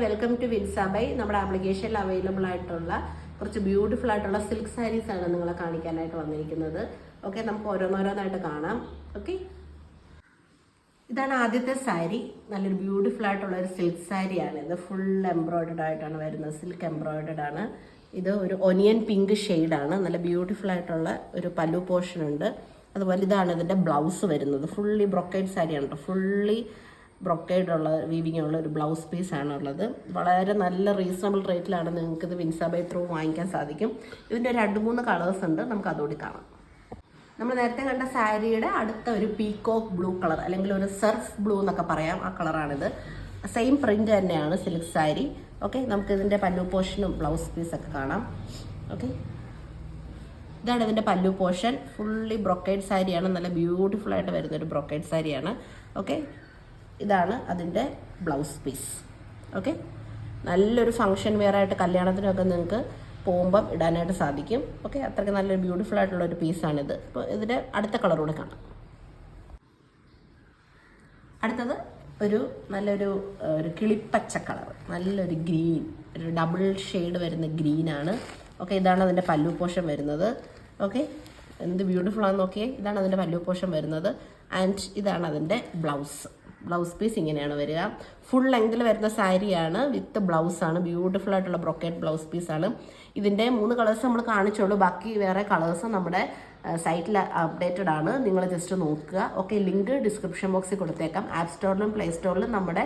Welcome to വിൻസാബൈ. നമ്മുടെ ആപ്ലിക്കേഷനിൽ available ആയിട്ടുള്ള കുറച്ച് ബ്യൂട്ടിഫുൾ ആയിട്ടുള്ള സിൽക്ക് സാരീസ് ആണ് നിങ്ങളെ കാണിക്കാനായിട്ട് വന്നിരിക്കുന്നത്. ഓക്കെ, നമുക്ക് ഓരോന്നോരോന്നായിട്ട് കാണാം. ഓക്കെ, ഇതാണ് ആദ്യത്തെ സാരി. നല്ലൊരു ബ്യൂട്ടിഫുൾ ആയിട്ടുള്ള ഒരു സിൽക്ക് സാരിയാണ്. ഇത് ഫുൾ എംബ്രോയിഡഡ് ആയിട്ടാണ് വരുന്നത്. സിൽക്ക് എംബ്രോയിഡഡ് ആണ്. ഇത് ഒരു ഒനിയൻ പിങ്ക് ഷെയ്ഡാണ്. നല്ല ബ്യൂട്ടിഫുൾ ആയിട്ടുള്ള ഒരു പല്ലു പോർഷൻ ഉണ്ട്. അതുപോലെ ഇതാണ് ഇതിൻ്റെ ബ്ലൗസ് വരുന്നത്. ഫുള്ളി ബ്രൊക്കേഡ് സാരിയാണ് കേട്ടോ. ഫുള്ളി ബ്രൊക്കേഡ് ഉള്ള വീവിങ് ഉള്ള ഒരു ബ്ലൗസ് പീസ് ആണുള്ളത്. വളരെ നല്ല റീസണബിൾ റേറ്റിലാണ് നിങ്ങൾക്ക് ഇത് വിൻസാബൈ ത്രൂ വാങ്ങിക്കാൻ സാധിക്കും. ഇതിൻ്റെ 2-3 കളേഴ്സ് ഉണ്ട്. നമുക്ക് അതോടെ കാണാം. നമ്മൾ നേരത്തെ കണ്ട സാരിയുടെ അടുത്ത ഒരു പീകോക്ക് ബ്ലൂ കളർ, അല്ലെങ്കിൽ ഒരു സർഫ് ബ്ലൂ എന്നൊക്കെ പറയാം, ആ കളറാണിത്. സെയിം പ്രിന്റ് തന്നെയാണ് സിൽക്ക് സാരി. ഓക്കെ, നമുക്ക് ഇതിൻ്റെ പല്ലു പോർഷനും ബ്ലൗസ് പീസൊക്കെ കാണാം. ഓക്കെ, ഇതാണ് ഇതിൻ്റെ പല്ലു പോർഷൻ. ഫുള്ളി ബ്രൊക്കേഡ് സാരിയാണ്. നല്ല ബ്യൂട്ടിഫുൾ ആയിട്ട് വരുന്നൊരു ബ്രൊക്കേഡ് സാരിയാണ്. ഓക്കെ, ഇതാണ് അതിൻ്റെ ബ്ലൗസ് പീസ്. ഓക്കെ, നല്ലൊരു ഫങ്ഷൻ വെയർ ആയിട്ട് കല്യാണത്തിനൊക്കെ നിങ്ങൾക്ക് പോകുമ്പം ഇടാനായിട്ട് സാധിക്കും. ഓക്കെ, അത്രയ്ക്ക് നല്ലൊരു ബ്യൂട്ടിഫുൾ ആയിട്ടുള്ളൊരു പീസാണിത്. അപ്പോൾ ഇതിൻ്റെ അടുത്ത കളറൂടെ കാണാം. അടുത്തത് നല്ലൊരു കിളിപ്പച്ച കളർ, നല്ലൊരു ഗ്രീൻ, ഒരു ഡബിൾ ഷെയ്ഡ് വരുന്ന ഗ്രീനാണ്. ഓക്കെ, ഇതാണ് അതിൻ്റെ പല്ലു പോർഷൻ വരുന്നത്. ഓക്കെ, എന്ത് ബ്യൂട്ടിഫുൾ ആണെന്ന് നോക്കിയേ. ഇതാണ് അതിൻ്റെ പല്ലു പോർഷൻ വരുന്നത്. ആൻഡ് ഇതാണ് അതിൻ്റെ ബ്ലൗസ് പീസ്. ഇങ്ങനെയാണ് വരിക. ഫുൾ ലെങ്തിൽ വരുന്ന സാരിയാണ്, വിത്ത് ബ്ലൗസാണ്. ബ്യൂട്ടിഫുൾ ആയിട്ടുള്ള ബ്രൊക്കേഡ് ബ്ലൗസ് പീസാണ്. ഇതിൻ്റെ 3 കളേഴ്സ് നമ്മൾ കാണിച്ചുള്ളൂ. ബാക്കി വേറെ കളേഴ്സ് നമ്മുടെ സൈറ്റിൽ അപ്ഡേറ്റഡ് ആണ്. നിങ്ങൾ ജസ്റ്റ് നോക്കുക. ഓക്കെ, ലിങ്ക് ഡിസ്ക്രിപ്ഷൻ ബോക്സിൽ കൊടുത്തേക്കാം. ആപ്പ് സ്റ്റോറിലും പ്ലേ സ്റ്റോറിലും നമ്മുടെ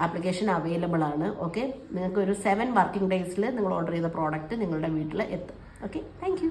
ആപ്ലിക്കേഷൻ അവൈലബിൾ ആണ്. ഓക്കെ, നിങ്ങൾക്ക് ഒരു 7 വർക്കിംഗ് ഡേയ്സിൽ നിങ്ങൾ ഓർഡർ ചെയ്ത പ്രോഡക്റ്റ് നിങ്ങളുടെ വീട്ടിൽ എത്തും. Okay, thank you.